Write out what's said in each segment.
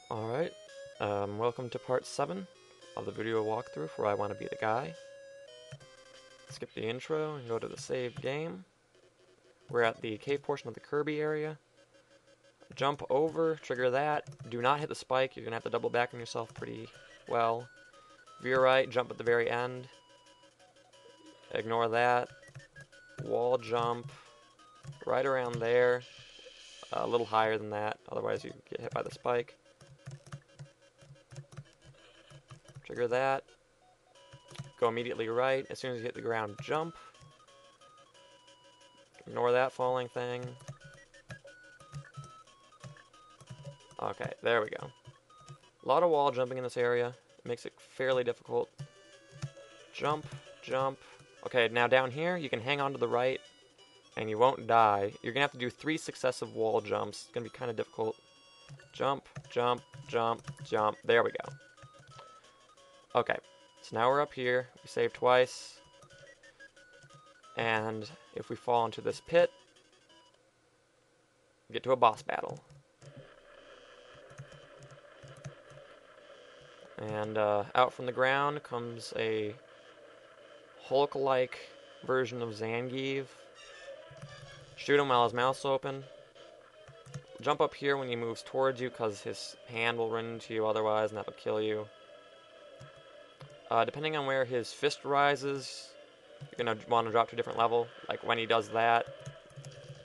Alright, welcome to part 7 of the video walkthrough for I Want to Be the Guy. Skip the intro and go to the saved game. We're at the cave portion of the Kirby area. Jump over, trigger that. Do not hit the spike, you're going to have to double back on yourself pretty well. Veer right, jump at the very end. Ignore that. Wall jump right around there. A little higher than that, otherwise you get hit by the spike. Trigger that. Go immediately right. As soon as you hit the ground, jump. Ignore that falling thing. Okay, there we go. A lot of wall jumping in this area. It makes it fairly difficult. Jump, jump. Okay, now down here, you can hang on to the right, and you won't die. You're going to have to do 3 successive wall jumps. It's going to be kind of difficult. Jump, jump, jump, jump. There we go. Okay, so now we're up here. We saved twice. And if we fall into this pit, we get to a boss battle. And out from the ground comes a Hulk-like version of Zangief. Shoot him while his mouth's open. Jump up here when he moves towards you because his hand will run into you otherwise and that'll kill you. Depending on where his fist rises, you're going to want to drop to a different level. Like when he does that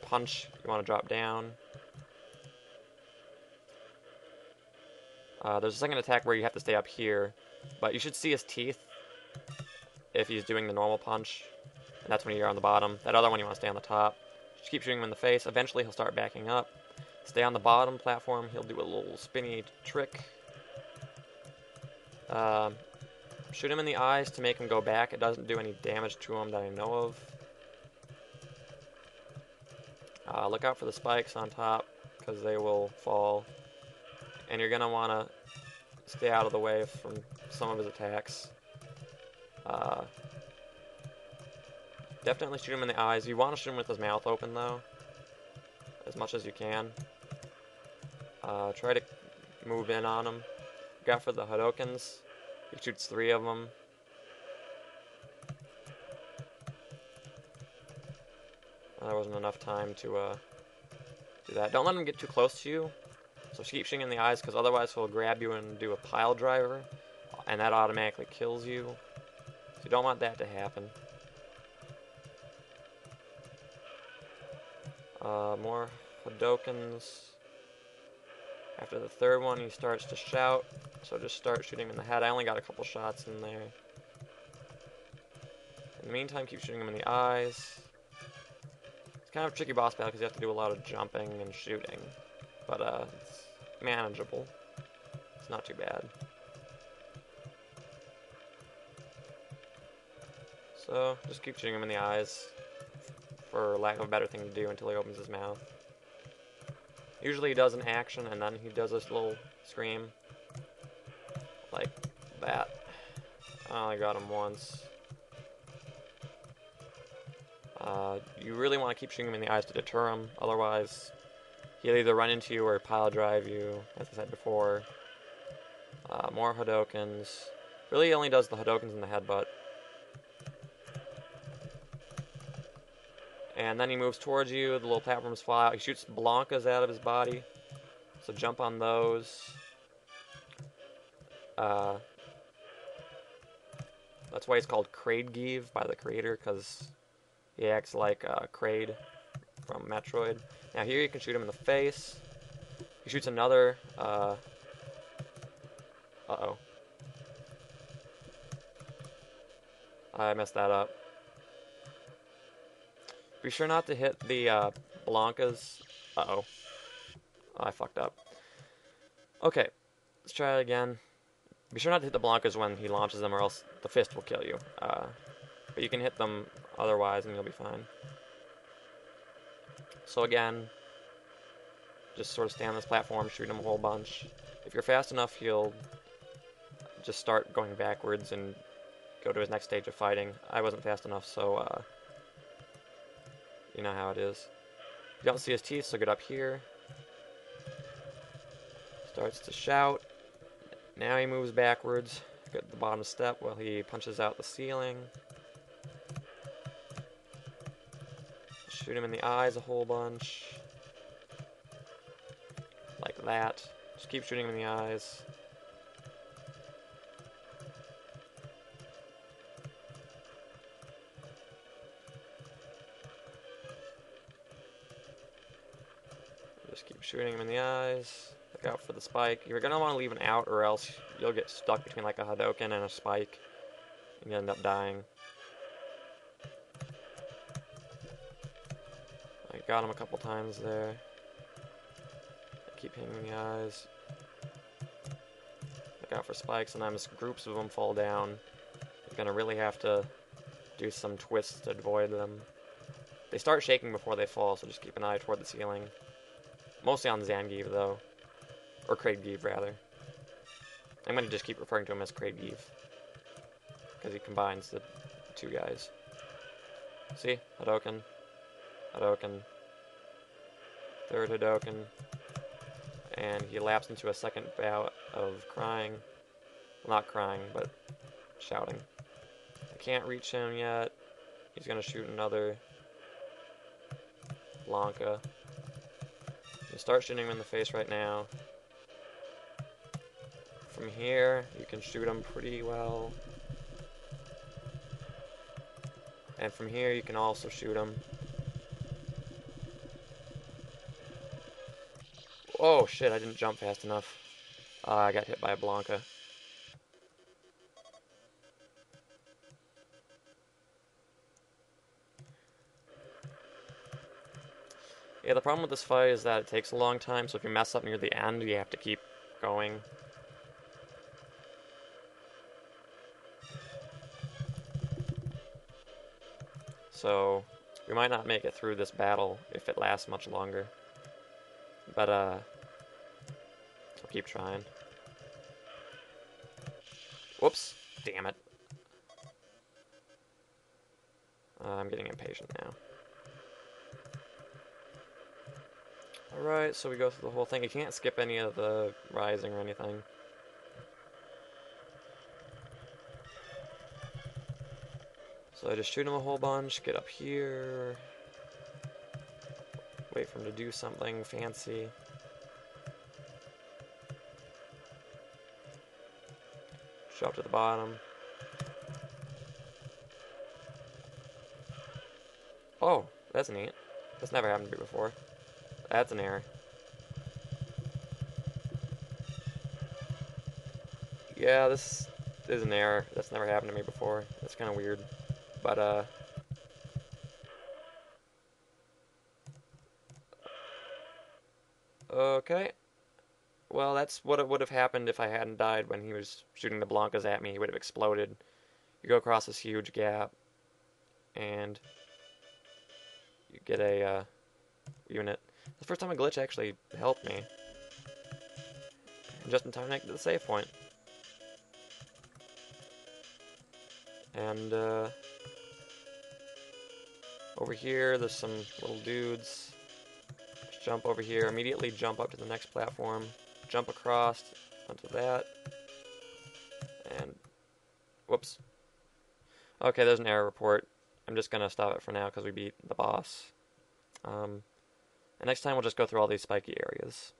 punch, you want to drop down. There's a second attack where you have to stay up here, but you should see his teeth if he's doing the normal punch, and that's when you're on the bottom. That other one you want to stay on the top. Just keep shooting him in the face. Eventually he'll start backing up. Stay on the bottom platform. He'll do a little spinny trick. Shoot him in the eyes to make him go back. It doesn't do any damage to him that I know of. Look out for the spikes on top, because they will fall. And you're going to want to stay out of the way from some of his attacks. Definitely shoot him in the eyes. You want to shoot him with his mouth open, though, as much as you can. Try to move in on him. Look out for the Hadokens. He shoots 3 of them. There wasn't enough time to do that. Don't let him get too close to you. So keep shooting in the eyes, because otherwise he'll grab you and do a pile driver, and that automatically kills you. So you don't want that to happen. More Hadokens. After the third one, he starts to shout, so just start shooting him in the head. I only got a couple shots in there. In the meantime, keep shooting him in the eyes. It's kind of a tricky boss battle because you have to do a lot of jumping and shooting, but it's manageable. It's not too bad. So just keep shooting him in the eyes, for lack of a better thing to do, until he opens his mouth. Usually he does an action and then he does this little scream. Like that. I only got him once. You really want to keep shooting him in the eyes to deter him, otherwise he'll either run into you or pile drive you, as I said before. More Hadokens. Really he only does the Hadokens in the headbutt. And then he moves towards you, the little platforms fly out. He shoots Blankas out of his body, so jump on those. That's why he's called Zangief by the creator, because he acts like Kraid from Metroid. Now here you can shoot him in the face. He shoots another, uh-oh. I messed that up. Be sure not to hit the Blankas. Uh-oh. I fucked up. Okay, let's try it again. Be sure not to hit the Blankas when he launches them, or else the fist will kill you. But you can hit them otherwise and you'll be fine. So again, just sort of stay on this platform, shoot him a whole bunch. If you're fast enough, he'll just start going backwards and go to his next stage of fighting. I wasn't fast enough, so you know how it is. You don't see his teeth, so get up here. Starts to shout. Now he moves backwards. Get the bottom step while he punches out the ceiling. Shoot him in the eyes a whole bunch. Like that. Just keep shooting him in the eyes. Just keep shooting him in the eyes. Look out for the spike. You're going to want to leave an out, or else you'll get stuck between like a Hadouken and a spike, and you end up dying. I got him a couple times there. Keep hitting him in the eyes. Look out for spikes. Sometimes groups of them fall down. You're going to really have to do some twists to avoid them. They start shaking before they fall, so just keep an eye toward the ceiling. Mostly on Zangief, though. Or Kirby, rather. I'm going to just keep referring to him as Kirby, because he combines the two guys. See? Hadouken. Hadouken. Third Hadouken. And he lapsed into a second bout of crying. Well, not crying, but shouting. I can't reach him yet. He's going to shoot another Blanca. You start shooting him in the face right now. From here, you can shoot him pretty well. And from here, you can also shoot him. Oh shit, I didn't jump fast enough. I got hit by a Blanca. Yeah, the problem with this fight is that it takes a long time, so if you mess up near the end, you have to keep going. So, we might not make it through this battle if it lasts much longer. But, I'll keep trying. Whoops. Damn it. I'm getting impatient now. Alright, so we go through the whole thing. You can't skip any of the rising or anything. So I just shoot him a whole bunch, get up here, wait for him to do something fancy. Drop to the bottom. Oh, that's neat. That's never happened to me before. That's an error. Yeah, this is an error. That's never happened to me before. That's kind of weird. But, okay. Well, that's what it would have happened if I hadn't died when he was shooting the Blancas at me. He would have exploded. You go across this huge gap, and you get a, unit. The first time a glitch actually helped me. Just in time to make it to the save point. And, over here, there's some little dudes. Just jump over here, immediately jump up to the next platform, jump across onto that, and whoops. Okay, there's an error report. I'm just gonna stop it for now because we beat the boss. And next time we'll just go through all these spiky areas.